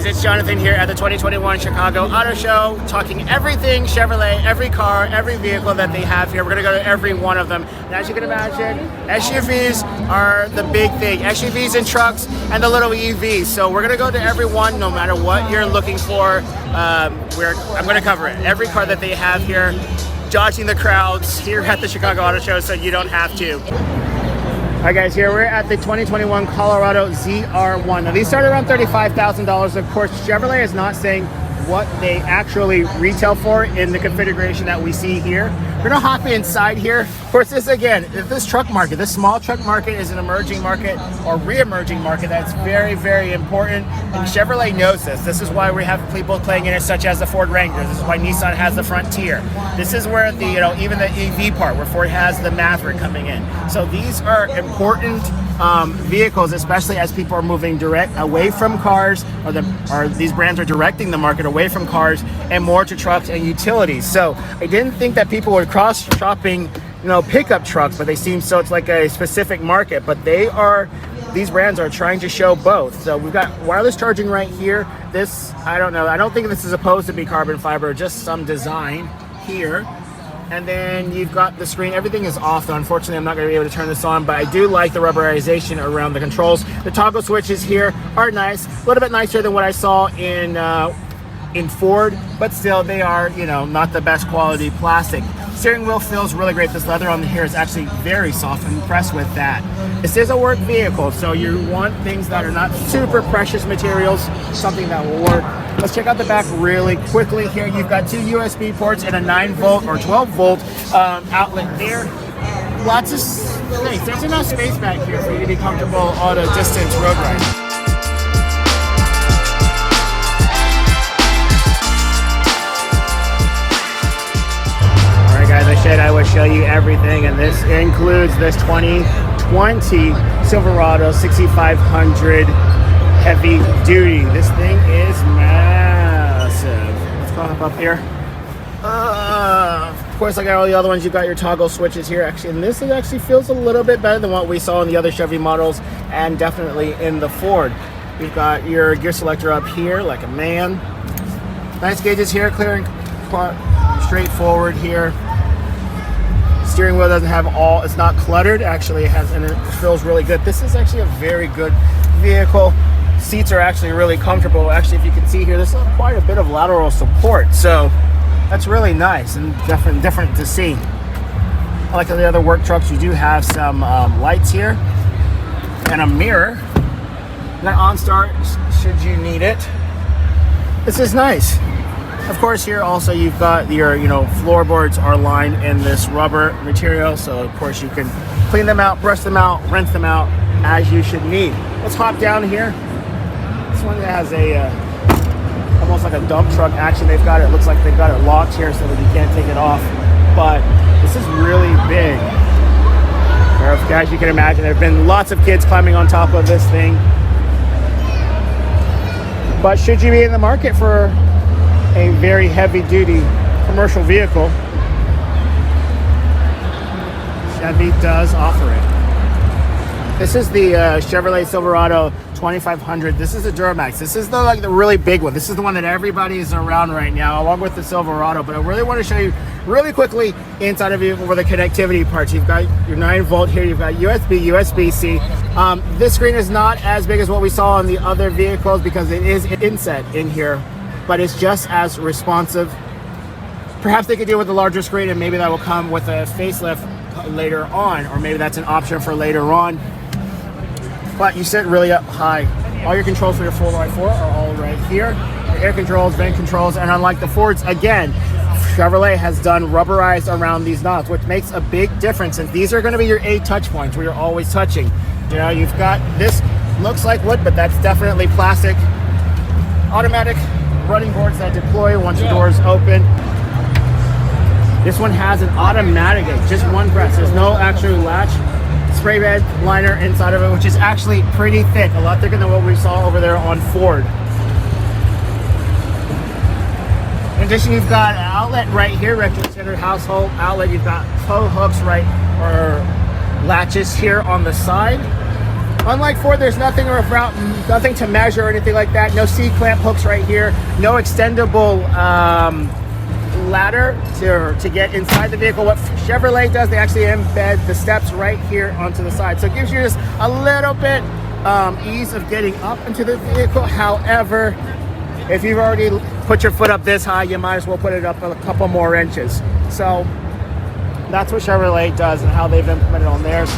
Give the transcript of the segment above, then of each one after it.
guys, it's Jonathan here at the 2021 Chicago Auto Show, talking everything Chevrolet, every car, every vehicle that they have here. We're going to go to every one of them. And as you can imagine, SUVs are the big thing. SUVs and trucks and the little EVs. So we're going to go to every one, no matter what you're looking for. I'm going to cover it. Every car that they have here, dodging the crowds here at the Chicago Auto Show so you don't have to. All right, guys, here we're at the 2021 Colorado ZR1. Now, these start around $35,000. Of course, Chevrolet is not saying what they actually retail for in the configuration that we see here. We're gonna hop inside here. Of course, this truck market, this small truck market is an emerging market or re-emerging market that's very, very important. And Chevrolet knows this. This is why we have people playing in it, such as the Ford Wrangler. This is why Nissan has the Frontier. This is where the, even the EV part, where Ford has the Maverick coming in. So these are important vehicles, especially as people are moving direct away from cars, or these brands are directing the market away from cars and more to trucks and utilities. So I didn't think that people would cross shopping, pickup trucks, but they seem so it's like a specific market. But these brands are trying to show both. So we've got wireless charging right here. This, I don't know. I don't think this is supposed to be carbon fiber, just some design here. And then you've got the screen. Everything is off, though. Unfortunately, I'm not going to be able to turn this on, but I do like the rubberization around the controls. The toggle switches here are nice, a little bit nicer than what I saw in Ford, but still they are, not the best quality plastic. Steering wheel feels really great. This leather on here is actually very soft. I'm impressed with that. This is a work vehicle, so you want things that are not super precious materials, something that will work. Let's check out the back really quickly here. You've got two USB ports and a 9-volt or 12-volt outlet there. Lots of space. There's enough space back here for you to be comfortable on a distance road ride. Guys, I said I would show you everything, and this includes this 2020 Silverado 6500 heavy duty. This thing is massive. Let's go up here. Of course, like all the other ones, you've got your toggle switches here. Actually, and this actually feels a little bit better than what we saw in the other Chevy models, and definitely in the Ford. You've got your gear selector up here, like a man. Nice gauges here, clearing straightforward here. Steering wheel doesn't have it's not cluttered. Actually, and it feels really good. This is actually a very good vehicle. Seats are actually really comfortable. Actually, if you can see here, there's quite a bit of lateral support. So that's really nice and different to see. Like the other work trucks, you do have some lights here and a mirror. That on start should you need it. This is nice. Of course, here also you've got your, floorboards are lined in this rubber material. So of course you can clean them out, brush them out, rinse them out as you should need. Let's hop down here. This one has almost like a dump truck action. It looks like they've got it locked here so that you can't take it off. But this is really big. As you can imagine, there have been lots of kids climbing on top of this thing. But should you be in the market for a very heavy-duty commercial vehicle, Chevy does offer it. This is the Chevrolet Silverado 2500. This is the Duramax. This is the really big one. This is the one that everybody is around right now, along with the Silverado. But I really want to show you really quickly inside of you where the connectivity parts. You've got your 9-volt here. You've got USB, USB-C. This screen is not as big as what we saw on the other vehicles because it is inset in here, but it's just as responsive. Perhaps they could do with a larger screen, and maybe that will come with a facelift later on, or maybe that's an option for later on. But you sit really up high. All your controls for your 4x4 are all right here. Your air controls, vent controls, and unlike the Fords, again, Chevrolet has done rubberized around these knobs, which makes a big difference. And these are going to be your 8 touch points where you're always touching. You've got this, looks like wood, but that's definitely plastic. Automatic running boards that deploy once the doors open. This one has an automatic, just one press. There's no actual latch. Spray bed liner inside of it, which is actually pretty thick, a lot thicker than what we saw over there on Ford. In addition, you've got an outlet right here, rectangular household outlet. You've got tow hooks or latches here on the side. Unlike Ford, there's nothing to measure or anything like that. No C-clamp hooks right here. No extendable ladder to get inside the vehicle. What Chevrolet does, they actually embed the steps right here onto the side. So it gives you just a little bit ease of getting up into the vehicle. However, if you've already put your foot up this high, you might as well put it up a couple more inches. So that's what Chevrolet does and how they've implemented on theirs.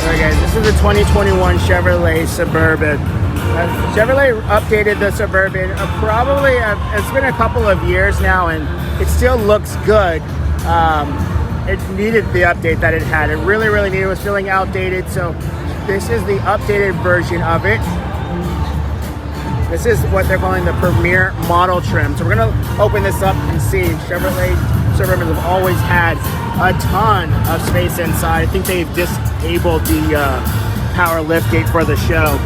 Alright guys, this is the 2021 Chevrolet Suburban. Chevrolet updated the Suburban probably, it's been a couple of years now, and it still looks good. It needed the update that it had. It really needed. It was feeling outdated, so this is the updated version of it. This is what they're calling the Premier Model Trim. So we're gonna open this up and see. Chevrolet Suburbans have always had a ton of space inside. I think they've disabled the power liftgate for the show.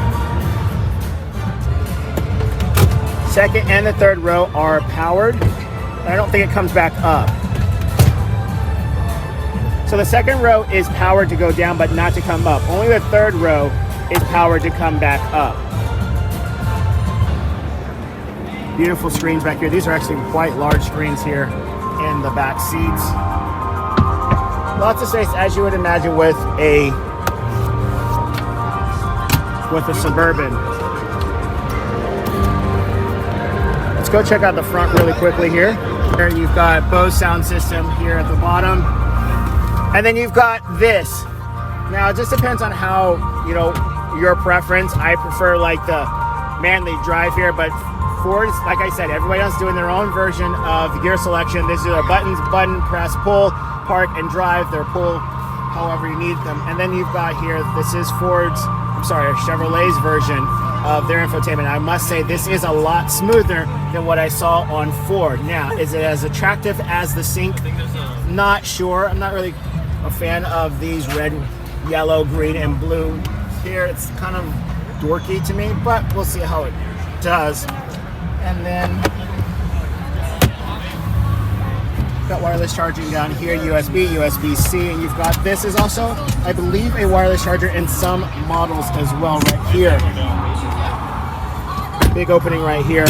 Second and the third row are powered. I don't think it comes back up. So the second row is powered to go down, but not to come up. Only the third row is powered to come back up. Beautiful screens back here. These are actually quite large screens here in the back seats. Lots of space, as you would imagine, with a Suburban. Let's go check out the front really quickly here. Here you've got Bose sound system here at the bottom. And then you've got this. Now it just depends on how, your preference. I prefer like the manly drive here, but Ford's, like I said, everybody else is doing their own version of gear selection. This is their buttons, button, press, pull, park, and drive. Their pull however you need them. And then you've got here, this is Chevrolet's version of their infotainment. I must say this is a lot smoother than what I saw on Ford. Now, is it as attractive as the Sync? Not sure. I'm not really a fan of these red, yellow, green, and blue here. It's kind of dorky to me, but we'll see how it does. And then got wireless charging down here, USB, USB-C, and you've got this is also, I believe, a wireless charger in some models as well right here. Big opening right here.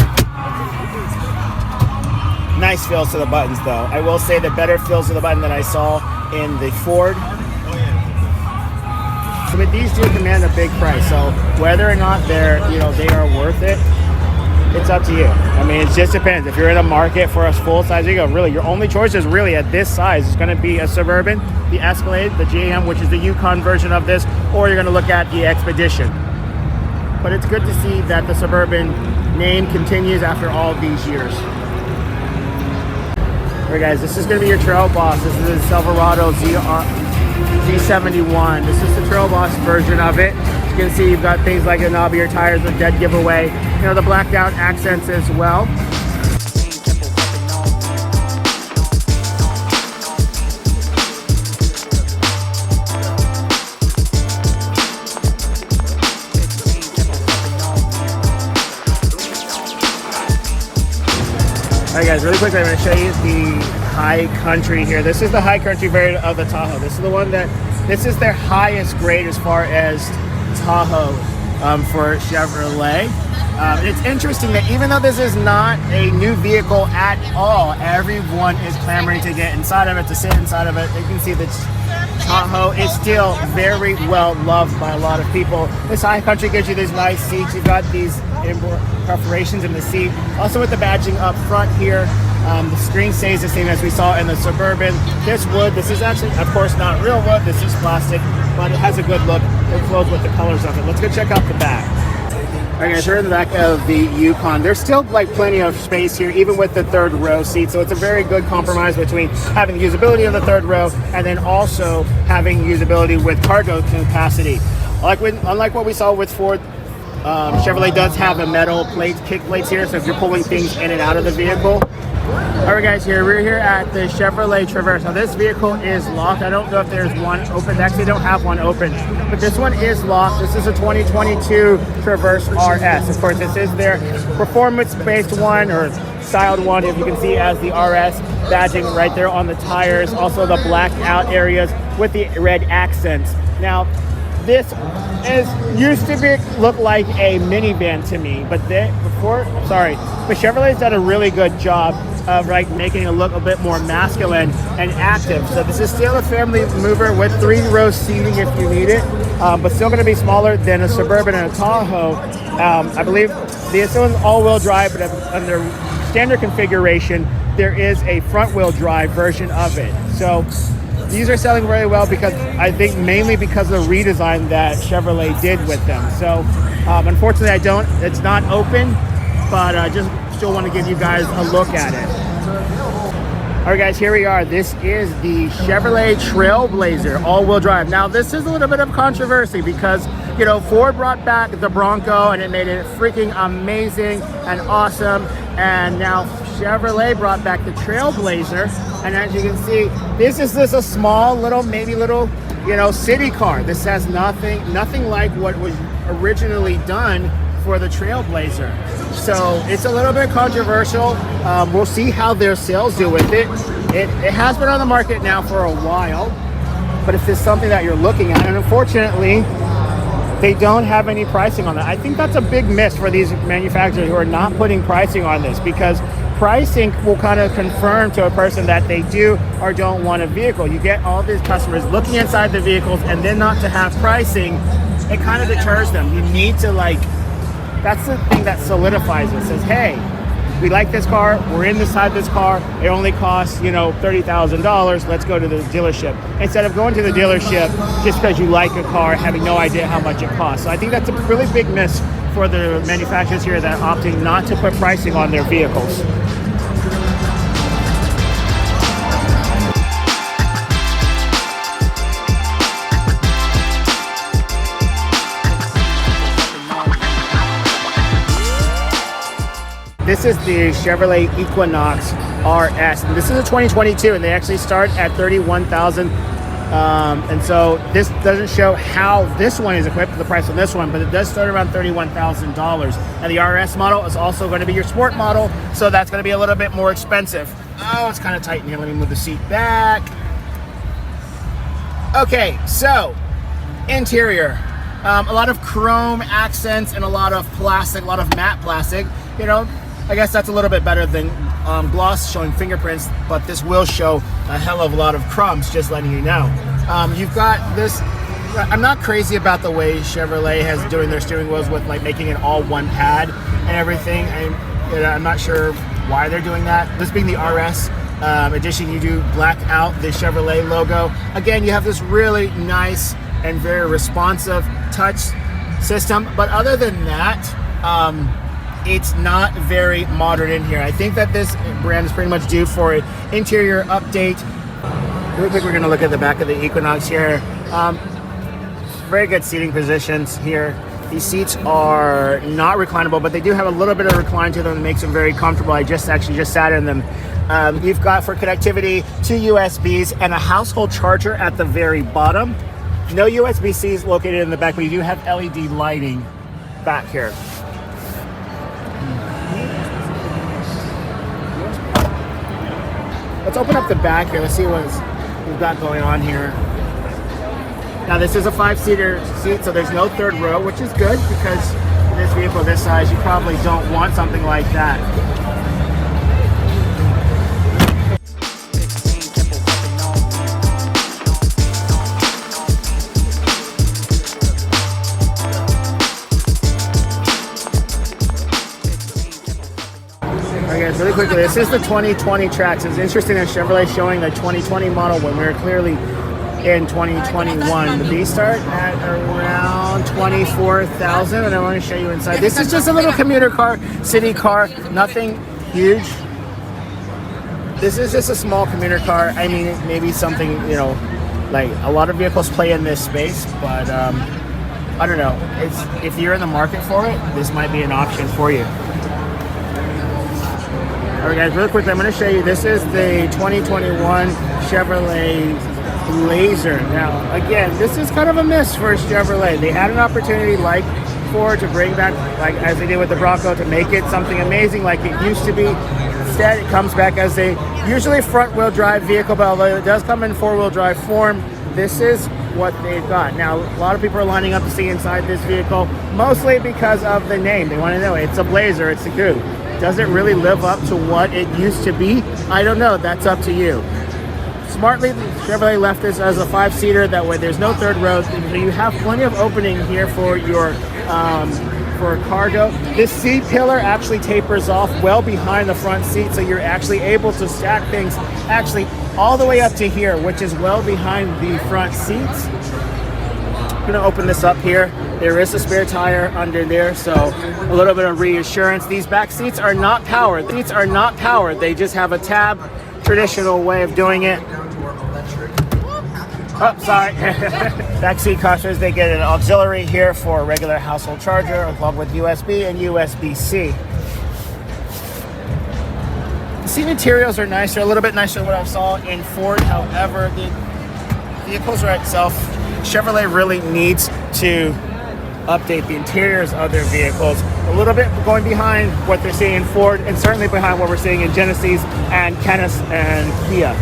Nice feels to the buttons though. I will say the better feels to the button that I saw in the Ford. So but these do command a big price. So whether or not they are worth it, it's up to you. I mean, it just depends. If you're in a market for a full size vehicle, really your only choice is really at this size. It's going to be a Suburban, the Escalade, the GM, which is the Yukon version of this, or you're going to look at the Expedition. But it's good to see that the Suburban name continues after all these years. Alright guys, this is going to be your TrailBoss. This is the Silverado Z71. This is the TrailBoss version of it. As you can see, you've got things like the knobbier tires, the dead giveaway, the blacked out accents as well. Alright guys, really quickly I'm going to show you the HighCountry here. This is the HighCountry variant of the Tahoe. This is the one this is their highest grade as far as Tahoe for Chevrolet. It's interesting that even though this is not a new vehicle at all, everyone is clamoring to get inside of it, to sit inside of it. You can see that Tahoe is still very well loved by a lot of people. This HighCountry gives you these nice seats. You've got these perforations in the seat. Also with the badging up front here, the screen stays the same as we saw in the Suburban. This wood, this is actually, of course, not real wood. This is plastic, but it has a good look. It flows with the colors of it. Let's go check out the back. Alright guys, we're in the back of the Yukon. There's still plenty of space here, even with the third row seat. So it's a very good compromise between having the usability of the third row and then also having usability with cargo capacity. Unlike what we saw with Ford, Chevrolet does have a metal kick plates here. So if you're pulling things in and out of the vehicle, All right, guys, we're here at the Chevrolet Traverse. Now, this vehicle is locked. I don't know if there's one open. They actually don't have one open, but this one is locked. This is a 2022 Traverse RS. Of course, this is their performance-based one, or styled one, if you can see, as the RS badging right there on the tires. Also, the blacked out areas with the red accents. Now, this used to look like a minivan to me, but Chevrolet's done a really good job of making it look a bit more masculine and active. So this is still a family mover with 3-row seating if you need it, but still going to be smaller than a Suburban and a Tahoe. I believe this one's all-wheel drive, but under standard configuration, there is a front-wheel drive version of it. So these are selling very well because I think mainly because of the redesign that Chevrolet did with them. So unfortunately, it's not open, but I just still want to give you guys a look at it. All right, guys, here we are. This is the Chevrolet Trailblazer all-wheel drive. Now, this is a little bit of controversy because, Ford brought back the Bronco and it made it freaking amazing and awesome. And now Chevrolet brought back the Trailblazer. And as you can see, this is just a small little, city car. This has nothing like what was originally done for the Trailblazer. So it's a little bit controversial. We'll see how their sales do with it. It has been on the market now for a while, but if it's something that you're looking at, and unfortunately, they don't have any pricing on that. I think that's a big miss for these manufacturers who are not putting pricing on this, because pricing will kind of confirm to a person that they do or don't want a vehicle. You get all these customers looking inside the vehicles and then not to have pricing, it kind of deters them. You need to that's the thing that solidifies it. Says, hey, we like this car, we're inside this car, it only costs, $30,000, let's go to the dealership. Instead of going to the dealership just because you like a car, having no idea how much it costs. So I think that's a really big miss for the manufacturers here that are opting not to put pricing on their vehicles. This is the Chevrolet Equinox RS. And this is a 2022, and they actually start at $31,000. And so this doesn't show how this one is equipped to the price on this one, but it does start around $31,000. And the RS model is also going to be your sport model, so that's going to be a little bit more expensive. Oh, it's kind of tight in here. Let me move the seat back. Okay, so interior. A lot of chrome accents and a lot of plastic, a lot of matte plastic. I guess that's a little bit better than gloss showing fingerprints, but this will show a hell of a lot of crumbs, just letting you know. You've got this. I'm not crazy about the way Chevrolet has doing their steering wheels with making it all one pad and everything. I'm not sure why they're doing that. This being the RS edition, you do black out the Chevrolet logo. Again, you have this really nice and very responsive touch system, but other than that, it's not very modern in here. I think that this brand is pretty much due for an interior update. Real quick, we're going to look at the back of the Equinox here. Very good seating positions here. These seats are not reclinable, but they do have a little bit of recline to them that makes them very comfortable. I just sat in them. You've got, for connectivity, 2 USBs and a household charger at the very bottom. No USB-Cs located in the back, but you do have LED lighting back here. Let's open up the back here. Let's see what we've got going on here. Now, this is a 5-seater seat, so there's no third row, which is good because in this vehicle this size, you probably don't want something like that. Really quickly, this is the 2020 Trax. It's interesting that Chevrolet showing the 2020 model when we're clearly in 2021. The B start at around $24,000, and I want to show you inside. This is just a little commuter car, city car, nothing huge. This is just a small commuter car. I mean, maybe something, like a lot of vehicles play in this space, but I don't know. If you're in the market for it, this might be an option for you. All right, guys, real quick, I'm going to show you. This is the 2021 Chevrolet Blazer. Now, again, this is kind of a miss for Chevrolet. They had an opportunity like Ford to bring back, like as they did with the Bronco, to make it something amazing like it used to be. Instead, it comes back as a usually front-wheel drive vehicle, but although it does come in four-wheel drive form, this is what they've got. Now, a lot of people are lining up to see inside this vehicle, mostly because of the name. They want to know, it's a Blazer, it's a coupe. Does it really live up to what it used to be? I don't know, that's up to you. Smartly, Chevrolet left this as a 5-seater, that way there's no third row, so you have plenty of opening here for your for cargo. This seat pillar actually tapers off well behind the front seat, so you're actually able to stack things actually all the way up to here, which is well behind the front seats. I'm gonna open this up here. There is a spare tire under there, so a little bit of reassurance. These back seats are not powered. These are not powered. They just have a tab, traditional way of doing it. Oh, sorry. Backseat customers, they get an auxiliary here for a regular household charger, along with USB and USB-C. The seat materials are nicer, a little bit nicer than what I saw in Ford. However, the vehicles are itself, Chevrolet really needs to update the interiors of their vehicles a little bit, going behind what they're seeing in Ford, and certainly behind what we're seeing in Genesis and Canis and Kia.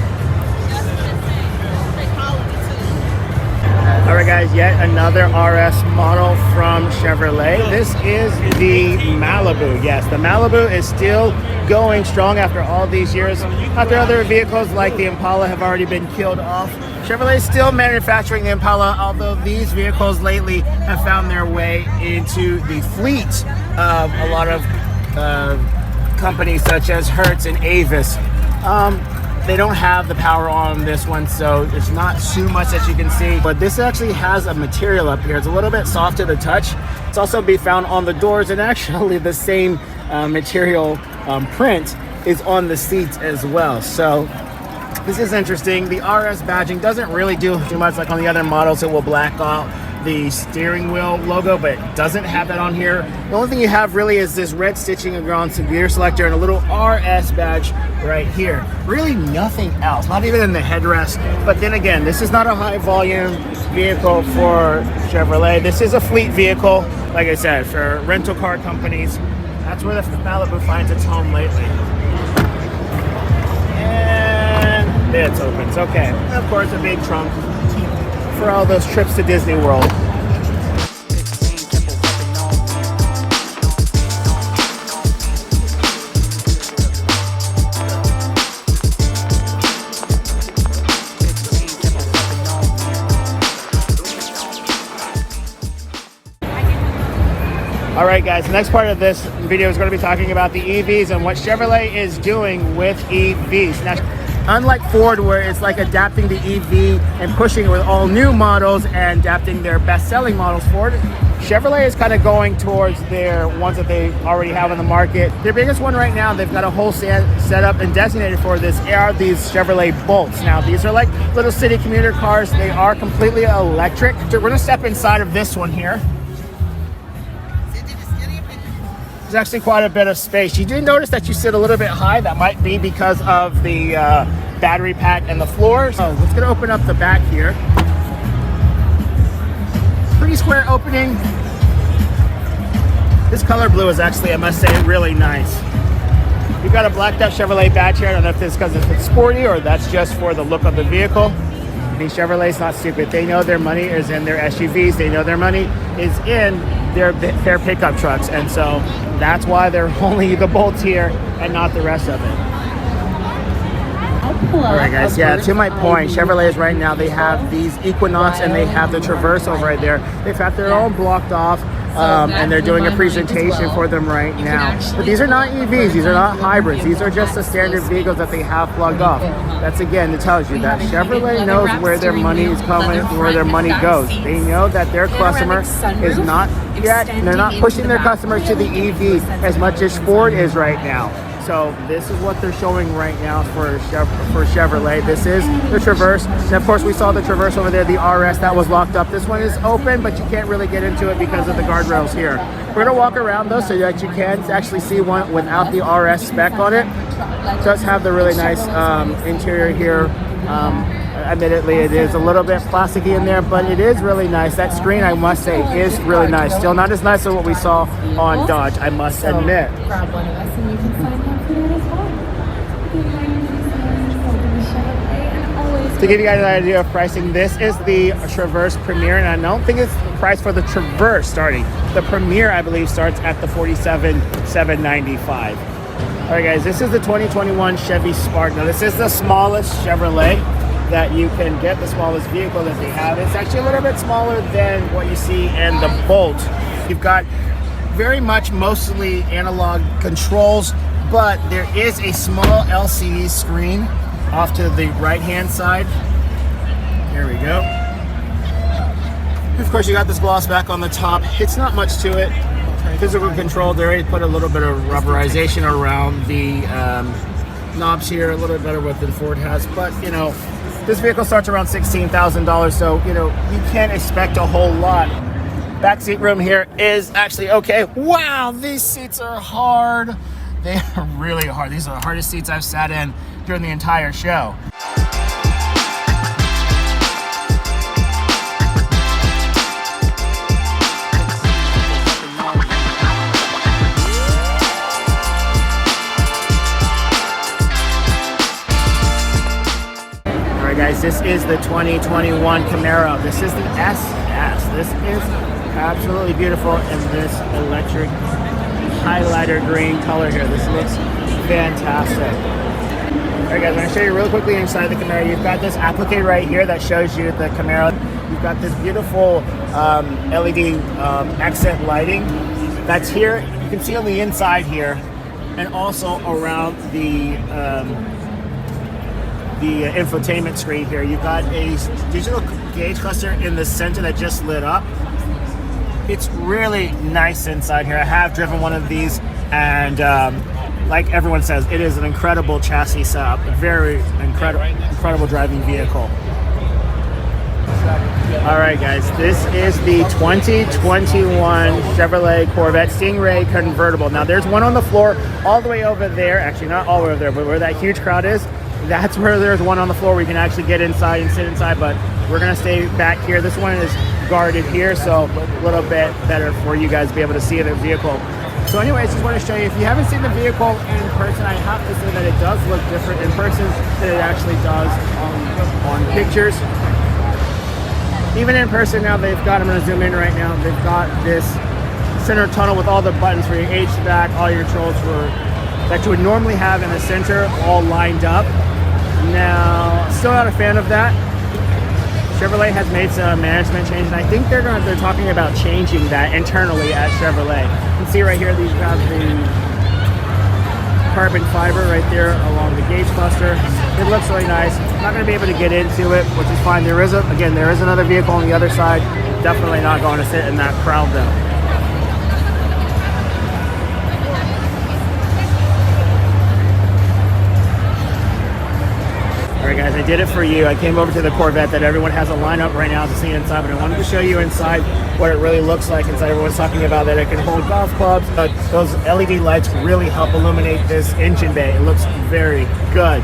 All right, guys, yet another RS model from Chevrolet. This is the Malibu. Yes, the Malibu is still going strong after all these years. After other vehicles like the Impala have already been killed off, Chevrolet is still manufacturing the Impala, although these vehicles lately have found their way into the fleet of a lot of companies such as Hertz and Avis. They don't have the power on this one, so there's not too much that you can see. But this actually has a material up here. It's a little bit soft to the touch. It's also be found on the doors, and actually the same material print is on the seats as well. So this is interesting. The RS badging doesn't really do too much like on the other models. It will black out the steering wheel logo, but it doesn't have that on here. The only thing you have really is this red stitching around some gear selector and a little RS badge right here. Really nothing else, not even in the headrest. But then again, this is not a high volume vehicle for Chevrolet. This is a fleet vehicle, like I said, for rental car companies. That's where the Malibu finds its home lately. And it opens, okay. And of course, a big trunk for all those trips to Disney World. All right, guys, the next part of this video is going to be talking about the EVs and what Chevrolet is doing with EVs. Now, unlike Ford, where it's like adapting the EV and pushing it with all new models and adapting their best-selling models, Chevrolet is kind of going towards their ones that they already have on the market. Their biggest one right now, they've got a whole set up and designated for this, are these Chevrolet Bolts. Now, these are like little city commuter cars. They are completely electric. So we're going to step inside of this one here. There's actually quite a bit of space. You do notice that you sit a little bit high. That might be because of the battery pack and the floor. So let's get to open up the back here. Pretty square opening. This color blue is actually, I must say, really nice. You've got a blacked out Chevrolet badge here. I don't know if it's because it's sporty or that's just for the look of the vehicle. These Chevrolet's not stupid. They know their money is in their SUVs. They know their money is in their pickup trucks, and so that's why they're only the Bolts here and not the rest of it. All right, guys, yeah, to my point, Chevrolets right now, they have these Equinox and they have the Traverse over right there. They've got their own blocked off, and they're doing a presentation for them right now. But these are not EVs, these are not hybrids, these are just the standard vehicles that they have plugged off. That's, again, it tells you that Chevrolet knows where their money is coming, where their money goes. They know that their customer is not yet, they're not pushing their customers to the EV as much as Ford is right now. So this is what they're showing right now for Chevrolet. This is the Traverse. And of course, we saw the Traverse over there, the RS that was locked up. This one is open, but you can't really get into it because of the guardrails here. We're gonna walk around though so that you can actually see one without the RS spec on it. It does have the really nice interior here. Admittedly, it is a little bit plasticky in there, but it is really nice. That screen, I must say, is really nice. Still not as nice as what we saw on Dodge, I must admit. Grab one of us and you can sign up for that as well. To give you guys an idea of pricing, this is the Traverse Premier, and I don't think it's priced for the Traverse starting. The Premier, I believe, starts at the $47,795. All right, guys, this is the 2021 Chevy Spark. Now, this is the smallest Chevrolet that you can get, the smallest vehicle that they have. It's actually a little bit smaller than what you see in the Bolt. You've got very much mostly analog controls, but there is a small LCD screen off to the right-hand side. There we go. Of course, you got this gloss back on the top. It's not much to it. Physical control, they already put a little bit of rubberization around the knobs here, a little bit better than Ford has, but you know, this vehicle starts around $16,000, so you know, you can't expect a whole lot. Back seat room here is actually okay. Wow, these seats are hard. They are really hard. These are the hardest seats I've sat in during the entire show. Guys, this is the 2021 Camaro. This is the SS. This is absolutely beautiful in this electric highlighter green color here. This looks fantastic. All right, guys, I'm going to show you real quickly inside the Camaro. You've got this applique right here that shows you the Camaro. You've got this beautiful LED accent lighting that's here. You can see on the inside here, and also around the infotainment screen here. You've got a digital gauge cluster in the center that just lit up. It's really nice inside here. I have driven one of these, and like everyone says, it is an incredible chassis setup. Very incredible driving vehicle. All right, guys, this is the 2021 Chevrolet Corvette Stingray convertible. Now, there's one on the floor all the way over there. Actually, not all the way over there, but where that huge crowd is, that's where there's one on the floor where you can actually get inside and sit inside, but we're gonna stay back here. This one is guarded here, so a little bit better for you guys to be able to see the vehicle. So anyways, just want to show you, if you haven't seen the vehicle in person, I have to say that it does look different in person than it actually does on pictures. Even in person now, they've got, I'm gonna zoom in right now, they've got this center tunnel with all the buttons for your HVAC, all your controls that you would normally have in the center all lined up. Now, still not a fan of that. Chevrolet has made some management changes, and I think they're talking about changing that internally at Chevrolet. You can see right here, these have the carbon fiber right there along the gauge cluster. It looks really nice. I'm not going to be able to get into it, which is fine. There is another vehicle on the other side. Definitely not going to sit in that crowd though. Alright guys, I did it for you. I came over to the Corvette that everyone has a lineup right now to see inside, but I wanted to show you inside what it really looks like inside. Everyone's talking about that it can hold golf clubs. Those LED lights really help illuminate this engine bay. It looks very good.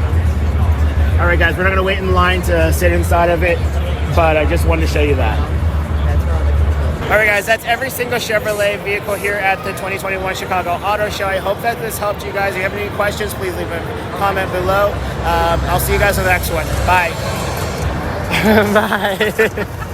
Alright guys, we're not going to wait in line to sit inside of it, but I just wanted to show you that. Alright guys, that's every single Chevrolet vehicle here at the 2021 Chicago Auto Show. I hope that this helped you guys. If you have any questions, please leave a comment below. I'll see you guys on the next one. Bye. Bye.